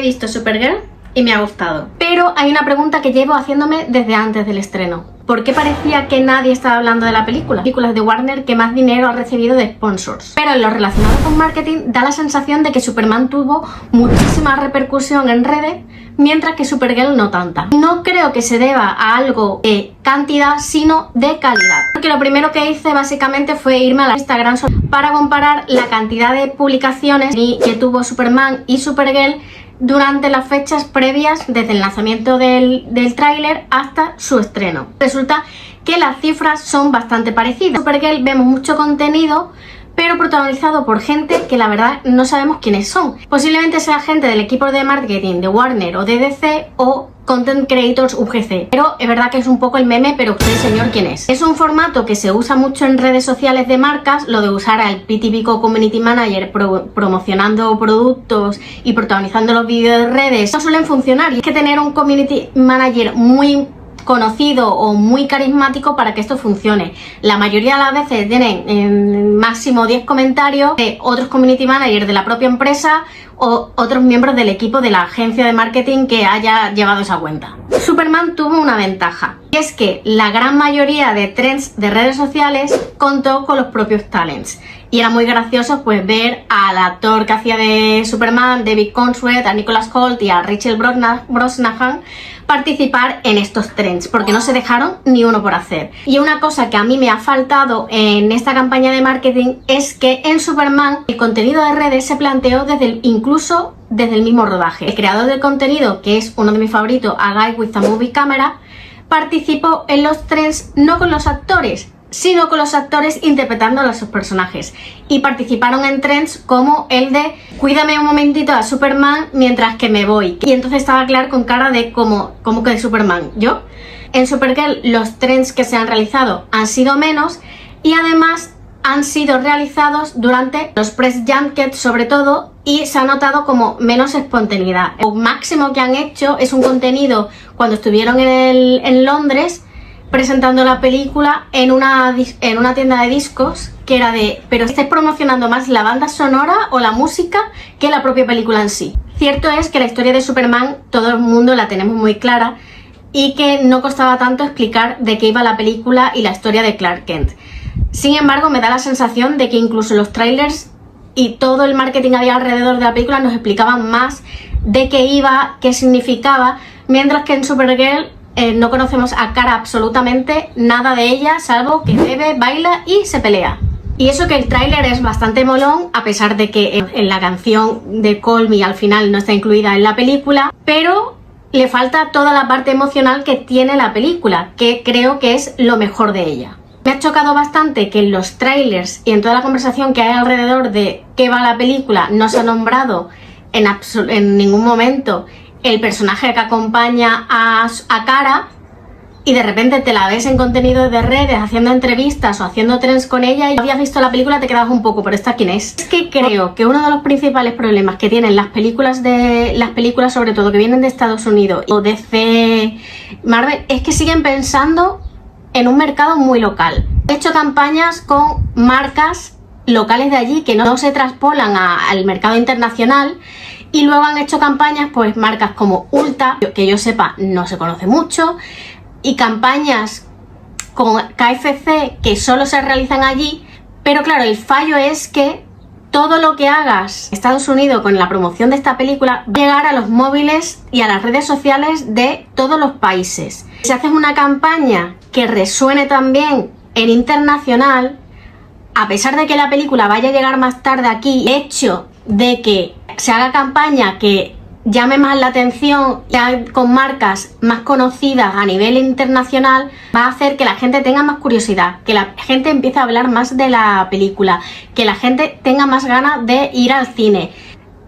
visto Supergirl y me ha gustado. Pero hay una pregunta que llevo haciéndome desde antes del estreno. ¿Por qué parecía que nadie estaba hablando de la película? Películas de Warner que más dinero ha recibido de sponsors. Pero en lo relacionado con marketing da la sensación de que Superman tuvo muchísima repercusión en redes, mientras que Supergirl no tanta. No creo que se deba a algo de cantidad, sino de calidad. Porque lo primero que hice básicamente fue irme a la Instagram para comparar la cantidad de publicaciones que tuvo Superman y Supergirl durante las fechas previas desde el lanzamiento del tráiler hasta su estreno. Resulta que las cifras son bastante parecidas. En Supergirl vemos mucho contenido, pero protagonizado por gente que la verdad no sabemos quiénes son. Posiblemente sea gente del equipo de marketing de Warner o de DC o Content Creators UGC. Pero es verdad que es un poco el meme, pero usted, señor, ¿quién es? Es un formato que se usa mucho en redes sociales de marcas, lo de usar al típico Community Manager promocionando productos y protagonizando los vídeos de redes. No suelen funcionar y es que tener un Community Manager muy conocido o muy carismático para que esto funcione. La mayoría de las veces tienen máximo 10 comentarios de otros community managers de la propia empresa o otros miembros del equipo de la agencia de marketing que haya llevado esa cuenta. Superman tuvo una ventaja, y es que la gran mayoría de trends de redes sociales contó con los propios talents. Y era muy gracioso pues ver al actor que hacía de Superman, David Cornsweet, a Nicholas Hoult y a Rachel Brosnahan participar en estos trends, porque no se dejaron ni uno por hacer. Y una cosa que a mí me ha faltado en esta campaña de marketing es que en Superman el contenido de redes se planteó incluso desde el mismo rodaje. El creador del contenido, que es uno de mis favoritos, A Guy with a Movie Camera, participó en los trends no con los actores, sino con los actores interpretando a sus personajes, y participaron en trends como el de cuídame un momentito a Superman mientras que me voy, y entonces estaba Clark con cara de como que de Superman, ¿yo? En Supergirl los trends que se han realizado han sido menos y además han sido realizados durante los press junkets sobre todo, y se ha notado como menos espontaneidad. Lo máximo que han hecho es un contenido cuando estuvieron en Londres presentando la película en una tienda de discos, que era pero estáis promocionando más la banda sonora o la música que la propia película en sí. Cierto es que la historia de Superman todo el mundo la tenemos muy clara y que no costaba tanto explicar de qué iba la película y la historia de Clark Kent. Sin embargo, me da la sensación de que incluso los trailers y todo el marketing que había alrededor de la película nos explicaban más de qué iba, qué significaba, mientras que en Supergirl no conocemos a cara absolutamente nada de ella, salvo que bebe, baila y se pelea. Y eso que el tráiler es bastante molón, a pesar de que en la canción de Call Me al final no está incluida en la película, pero le falta toda la parte emocional que tiene la película, que creo que es lo mejor de ella. Me ha chocado bastante que en los trailers y en toda la conversación que hay alrededor de qué va la película no se ha nombrado en ningún momento el personaje que acompaña a Kara, y de repente te la ves en contenido de redes haciendo entrevistas o haciendo trends con ella y habías visto la película, te quedas un poco, pero ¿esta quién es? Es que creo que uno de los principales problemas que tienen las películas sobre todo que vienen de Estados Unidos o DC, Marvel, es que siguen pensando en un mercado muy local. He hecho campañas con marcas locales de allí que no se traspolan al mercado internacional. Y luego han hecho campañas, pues marcas como Ulta, que yo sepa no se conoce mucho, y campañas con KFC que solo se realizan allí, pero claro, el fallo es que todo lo que hagas en Estados Unidos con la promoción de esta película va a llegar a los móviles y a las redes sociales de todos los países. Si haces una campaña que resuene también en internacional, a pesar de que la película vaya a llegar más tarde aquí, el hecho de que se haga campaña que llame más la atención ya con marcas más conocidas a nivel internacional, va a hacer que la gente tenga más curiosidad, que la gente empiece a hablar más de la película, que la gente tenga más ganas de ir al cine.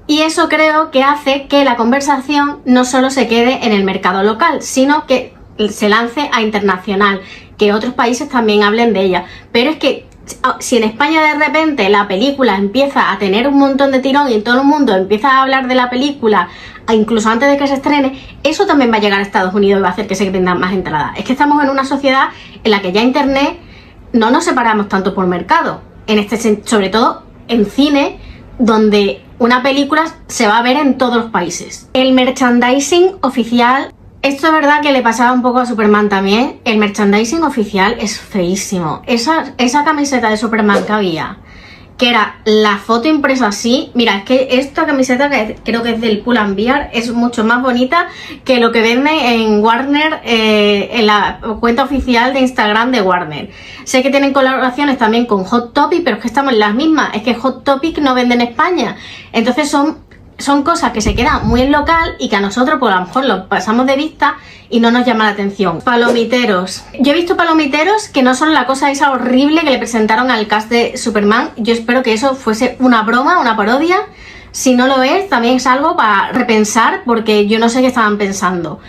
Y eso creo que hace que la conversación no solo se quede en el mercado local, sino que se lance a internacional, que otros países también hablen de ella. Pero es que si en España de repente la película empieza a tener un montón de tirón y todo el mundo empieza a hablar de la película incluso antes de que se estrene, eso también va a llegar a Estados Unidos y va a hacer que se vendan más entradas. Es que estamos en una sociedad en la que ya internet no nos separamos tanto por mercado, sobre todo en cine, donde una película se va a ver en todos los países. El merchandising oficial, esto es verdad que le pasaba un poco a Superman también, el merchandising oficial es feísimo. Esa camiseta de Superman que había, que era la foto impresa así, mira, es que esta camiseta, que creo que es del Pull and Bear, es mucho más bonita que lo que vende en Warner, en la cuenta oficial de Instagram de Warner. Sé que tienen colaboraciones también con Hot Topic, pero es que estamos en las mismas, es que Hot Topic no vende en España, entonces son cosas que se quedan muy en local y que a nosotros pues a lo mejor lo pasamos de vista y no nos llama la atención. Palomiteros. Yo he visto palomiteros que no son la cosa esa horrible que le presentaron al cast de Superman. Yo espero que eso fuese una broma, una parodia. Si no lo es, también es algo para repensar, porque yo no sé qué estaban pensando.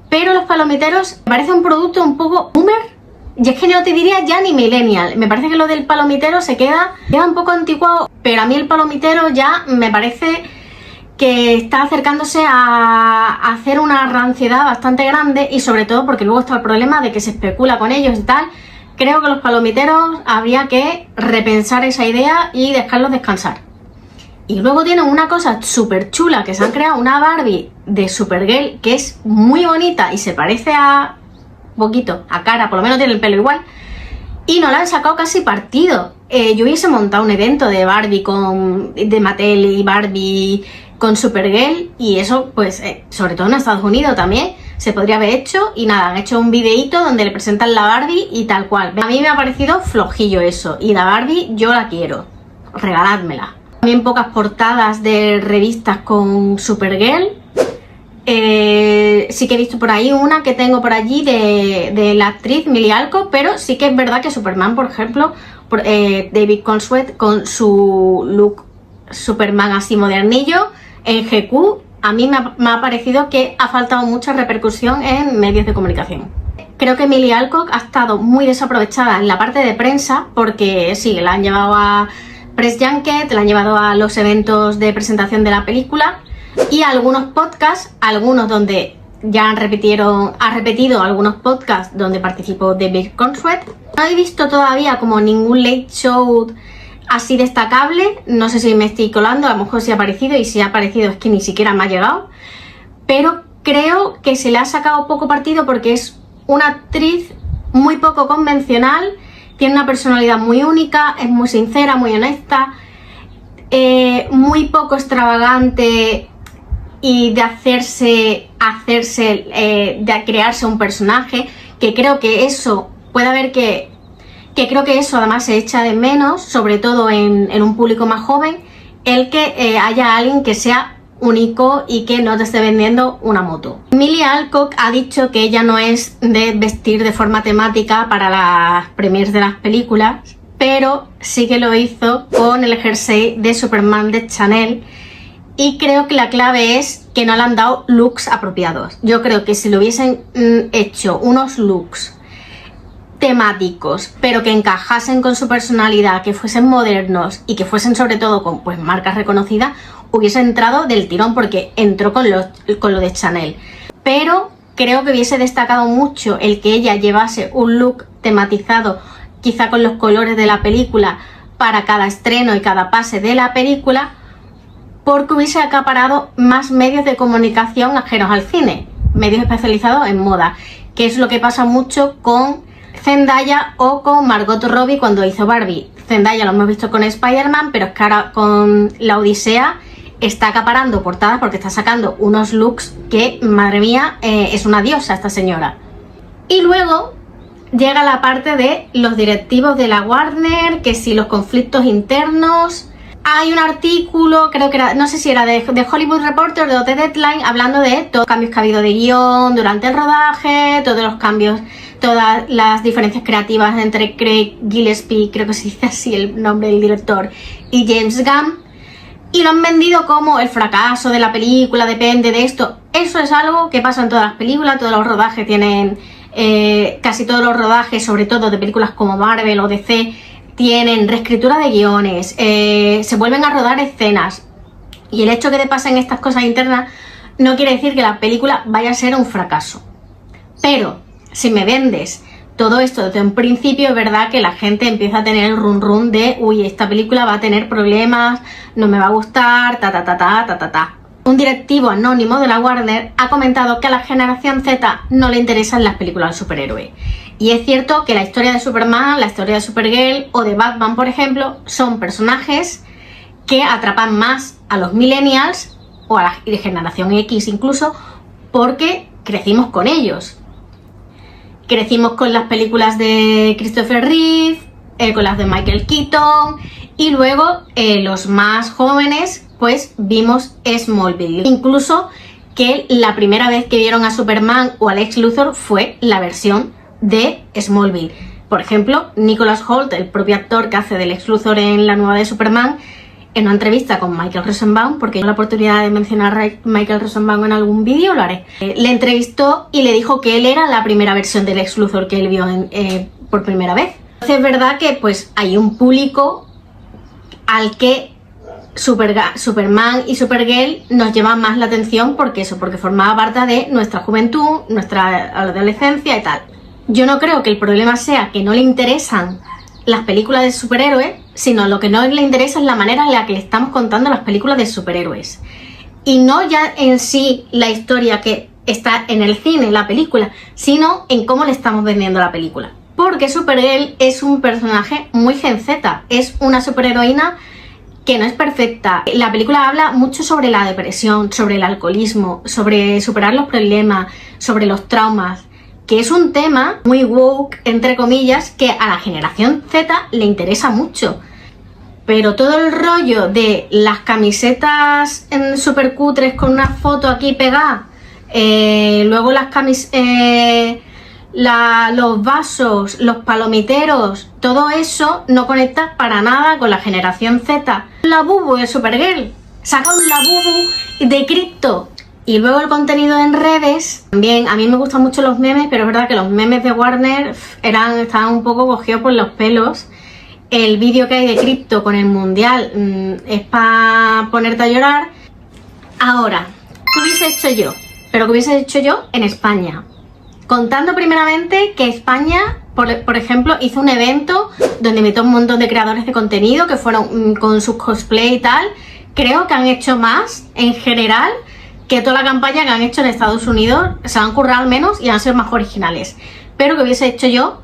Pero los palomiteros me parece un producto un poco boomer. Y es que no te diría ya ni millennial. Me parece que lo del palomitero se queda un poco anticuado, pero a mí el palomitero ya me parece que está acercándose a hacer una ranciedad bastante grande, y sobre todo porque luego está el problema de que se especula con ellos y tal. Creo que los palomiteros habría que repensar esa idea y dejarlos descansar. Y luego tienen una cosa súper chula, que se han creado una Barbie de Supergirl que es muy bonita y se parece a poquito a Cara, por lo menos tiene el pelo igual, y no la han sacado casi partido. Yo hubiese montado un evento de Barbie de Mattel y Barbie con Supergirl, y eso pues sobre todo en Estados Unidos también se podría haber hecho, y nada, han hecho un videíto donde le presentan la Barbie y tal cual. A mí me ha parecido flojillo eso, y la Barbie yo la quiero, regaládmela. También pocas portadas de revistas con Supergirl. Sí que he visto por ahí una que tengo por allí de la actriz Millie Alcock, pero sí que es verdad que Superman, por ejemplo, David Cornsweet con su look Superman así modernillo en GQ, a mí me ha parecido que ha faltado mucha repercusión en medios de comunicación. Creo que Millie Alcock ha estado muy desaprovechada en la parte de prensa, porque sí, la han llevado a Press Junket, la han llevado a los eventos de presentación de la película, y a algunos podcasts, algunos donde ya ha repetido algunos podcasts donde participó David Cornsweet. No he visto todavía como ningún late show así destacable, no sé si me estoy colando, a lo mejor sí ha aparecido, y si ha aparecido es que ni siquiera me ha llegado, pero creo que se le ha sacado poco partido porque es una actriz muy poco convencional, tiene una personalidad muy única, es muy sincera, muy honesta, muy poco extravagante y de de crearse un personaje, que creo que eso puede haber que creo que eso además se echa de menos, sobre todo en un público más joven, el que haya alguien que sea único y que no te esté vendiendo una moto. Millie Alcock ha dicho que ella no es de vestir de forma temática para las premiers de las películas, pero sí que lo hizo con el jersey de Superman de Chanel, y creo que la clave es que no le han dado looks apropiados. Yo creo que si le hubiesen hecho unos looks temáticos, pero que encajasen con su personalidad, que fuesen modernos y que fuesen sobre todo con pues marcas reconocidas, hubiese entrado del tirón, porque entró con lo de Chanel. Pero creo que hubiese destacado mucho el que ella llevase un look tematizado, quizá con los colores de la película, para cada estreno y cada pase de la película, porque hubiese acaparado más medios de comunicación ajenos al cine, medios especializados en moda, que es lo que pasa mucho con Zendaya o con Margot Robbie cuando hizo Barbie. Zendaya lo hemos visto con Spider-Man, pero es que ahora con La Odisea está acaparando portadas porque está sacando unos looks que, madre mía, es una diosa esta señora. Y luego llega la parte de los directivos de la Warner, que si los conflictos internos. Hay un artículo, creo que era, no sé si era de Hollywood Reporter o de Deadline, hablando de todos los cambios que ha habido de guión durante el rodaje, todos los cambios, todas las diferencias creativas entre Craig Gillespie, creo que se dice así el nombre del director, y James Gunn, y lo han vendido como el fracaso de la película depende de esto. Eso es algo que pasa en todas las películas, todos los rodajes tienen, casi todos los rodajes, sobre todo de películas como Marvel o DC, tienen reescritura de guiones, se vuelven a rodar escenas, y el hecho que te pasen estas cosas internas no quiere decir que la película vaya a ser un fracaso. Pero si me vendes todo esto desde un principio es verdad que la gente empieza a tener el run run de uy, esta película va a tener problemas, no me va a gustar, ta. Un directivo anónimo de la Warner ha comentado que a la generación Z no le interesan las películas de superhéroes. Y es cierto que la historia de Superman, la historia de Supergirl o de Batman, por ejemplo, son personajes que atrapan más a los millennials o a la generación X incluso, porque crecimos con ellos. Crecimos con las películas de Christopher Reeve, con las de Michael Keaton, y luego los más jóvenes pues vimos Smallville. Incluso que la primera vez que vieron a Superman o a Lex Luthor fue la versión de Smallville. Por ejemplo, Nicholas Hoult, el propio actor que hace de Lex Luthor en la nueva de Superman, en una entrevista con Michael Rosenbaum, porque tengo la oportunidad de mencionar a Michael Rosenbaum en algún vídeo, lo haré. Le entrevistó y le dijo que él era la primera versión de Lex Luthor que él vio por primera vez. Entonces es verdad que pues hay un público al que Superman y Supergirl nos llaman más la atención porque formaba parte de nuestra juventud, nuestra adolescencia y tal. Yo no creo que el problema sea que no le interesan las películas de superhéroes, sino lo que no le interesa es la manera en la que le estamos contando las películas de superhéroes. Y no ya en sí la historia que está en el cine, la película, sino en cómo le estamos vendiendo la película. Porque Supergirl es un personaje muy Gen Z, es una superheroína que no es perfecta. La película habla mucho sobre la depresión, sobre el alcoholismo, sobre superar los problemas, sobre los traumas, que es un tema muy woke, entre comillas, que a la generación Z le interesa mucho. Pero todo el rollo de las camisetas super cutres con una foto aquí pegada, luego los vasos, los palomiteros, todo eso no conecta para nada con la generación Z. La bubu de Supergirl, saca un Labubu de Crypto. Y luego el contenido en redes, también a mí me gustan mucho los memes, pero es verdad que los memes de Warner estaban un poco cogidos por los pelos. El vídeo que hay de Crypto con el mundial es para ponerte a llorar. Ahora, ¿qué hubiese hecho yo? Pero ¿qué hubiese hecho yo en España? Contando primeramente que España, por ejemplo, hizo un evento donde invitó un montón de creadores de contenido que fueron con sus cosplay y tal. Creo que han hecho más en general que toda la campaña que han hecho en Estados Unidos. Se han currado al menos y han sido más originales. Pero que hubiese hecho yo,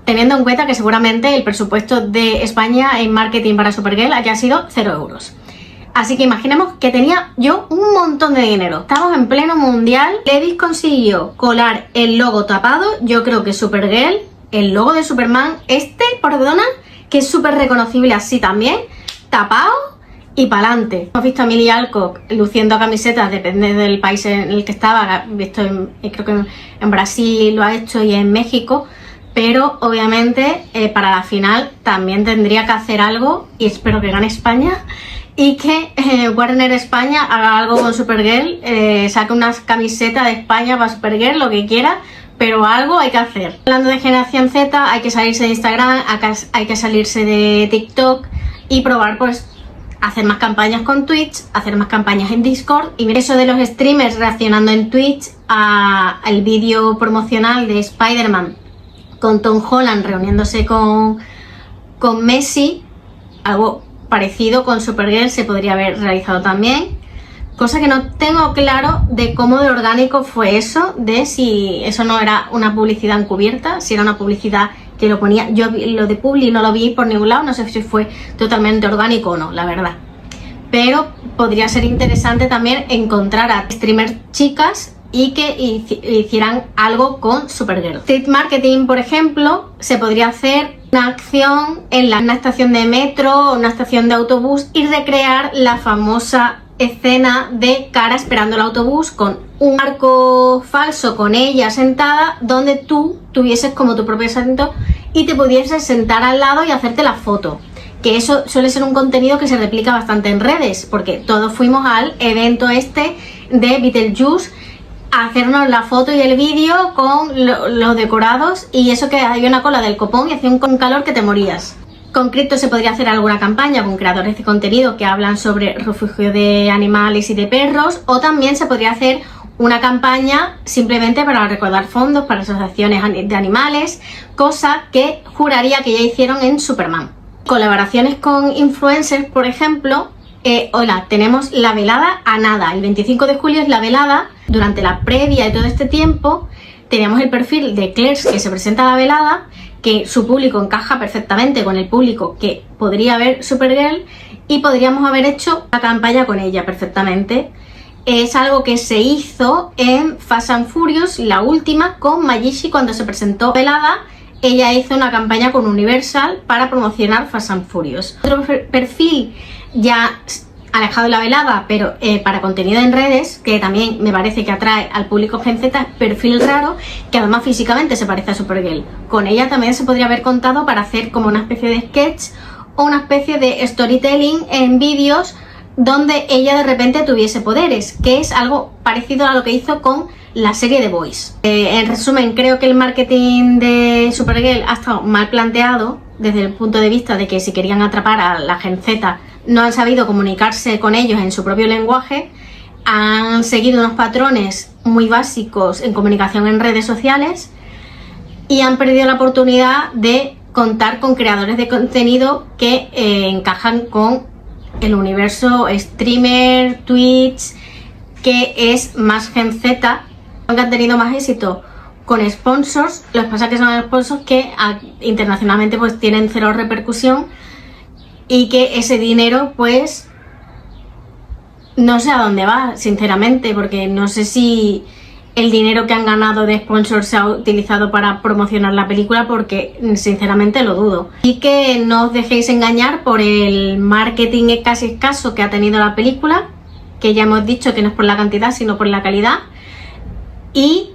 teniendo en cuenta que seguramente el presupuesto de España en marketing para Supergirl haya sido 0 euros. Así que imaginemos que tenía yo un montón de dinero. Estamos en pleno mundial. Levi's consiguió colar el logo tapado. Yo creo que Supergirl, el logo de Superman, perdona, que es súper reconocible así también, tapado y para adelante. Hemos visto a Millie Alcock luciendo camisetas, depende del país en el que estaba. Visto creo que en Brasil lo ha hecho y en México. Pero obviamente para la final también tendría que hacer algo, y espero que gane España, y que Warner España haga algo con Supergirl, saque unas camisetas de España para Supergirl, lo que quiera, pero algo hay que hacer. Hablando de generación Z, hay que salirse de Instagram, hay que salirse de TikTok y probar pues hacer más campañas con Twitch, hacer más campañas en Discord. Y mira, eso de los streamers reaccionando en Twitch al vídeo promocional de Spider-Man con Tom Holland reuniéndose con Messi, algo parecido con Supergirl se podría haber realizado también, cosa que no tengo claro de cómo de orgánico fue eso, de si eso no era una publicidad encubierta, si era una publicidad que lo ponía. Yo lo de Publi no lo vi por ningún lado, no sé si fue totalmente orgánico o no, la verdad. Pero podría ser interesante también encontrar a streamers chicas y que hicieran algo con Supergirl. Street marketing, por ejemplo, se podría hacer una acción en una estación de metro o una estación de autobús y recrear la famosa escena de Cara esperando el autobús con un arco falso con ella sentada, donde tú tuvieses como tu propio asiento y te pudieses sentar al lado y hacerte la foto. Que eso suele ser un contenido que se replica bastante en redes, porque todos fuimos al evento de Beetlejuice a hacernos la foto y el vídeo con los decorados, y eso que había una cola del copón y hacía un calor que te morías. Con Crypto se podría hacer alguna campaña con creadores de contenido que hablan sobre refugio de animales y de perros, o también se podría hacer una campaña simplemente para recaudar fondos para asociaciones de animales, cosa que juraría que ya hicieron en Superman. Colaboraciones con influencers, por ejemplo. Hola, tenemos la velada a nada. El 25 de julio es la velada. Durante la previa y todo este tiempo teníamos el perfil de Claire que se presenta a la velada, que su público encaja perfectamente con el público que podría ver Supergirl, y podríamos haber hecho la campaña con ella perfectamente. Es algo que se hizo en Fast and Furious, la última, con Mayishi cuando se presentó velada. Ella hizo una campaña con Universal para promocionar Fast and Furious. Otro perfil ya alejado de la velada, pero para contenido en redes, que también me parece que atrae al público Gen Z, es Perfil Raro, que además físicamente se parece a Supergirl. Con ella también se podría haber contado para hacer como una especie de sketch o una especie de storytelling en vídeos donde ella de repente tuviese poderes, que es algo parecido a lo que hizo con la serie The Boys. En resumen, creo que el marketing de Supergirl ha estado mal planteado desde el punto de vista de que si querían atrapar a la Gen Z no han sabido comunicarse con ellos en su propio lenguaje, han seguido unos patrones muy básicos en comunicación en redes sociales y han perdido la oportunidad de contar con creadores de contenido que encajan con el universo streamer, Twitch, que es más Gen Z, que han tenido más éxito con sponsors. Lo que pasa es que son sponsors que internacionalmente pues tienen cero repercusión y que ese dinero pues no sé a dónde va, sinceramente, porque no sé si el dinero que han ganado de sponsors se ha utilizado para promocionar la película, porque sinceramente lo dudo. Y que no os dejéis engañar por el marketing casi escaso que ha tenido la película, que ya hemos dicho que no es por la cantidad sino por la calidad. Y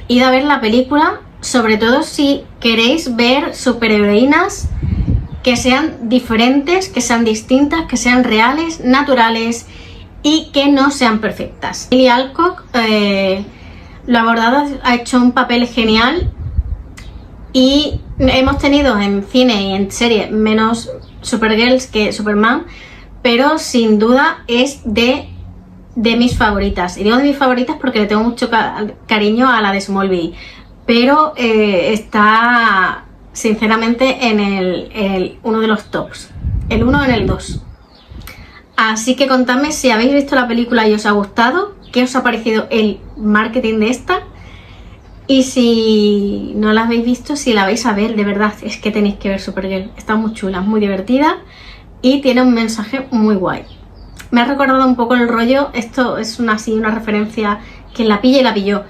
id a ver la película, sobre todo si queréis ver superheroínas que sean diferentes, que sean distintas, que sean reales, naturales y que no sean perfectas. Lily Alcock lo ha abordado, ha hecho un papel genial, y hemos tenido en cine y en serie menos Supergirls que Superman, pero sin duda es de mis favoritas. Y digo de mis favoritas porque le tengo mucho cariño a la de Smallville, pero está sinceramente en uno de los tops, el 1 en el 2. Así que contadme si habéis visto la película y os ha gustado, qué os ha parecido el marketing de esta, y si no la habéis visto, si la vais a ver, de verdad, es que tenéis que ver Supergirl. Está muy chula, muy divertida y tiene un mensaje muy guay. Me ha recordado un poco el rollo, esto es una referencia, quien la pilla y la pilló,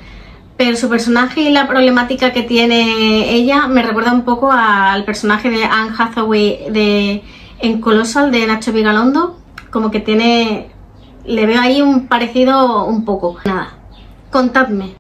pero su personaje y la problemática que tiene ella me recuerda un poco al personaje de Anne Hathaway en Colossal de Nacho Vigalondo, como que le veo ahí un parecido un poco. Nada, contadme.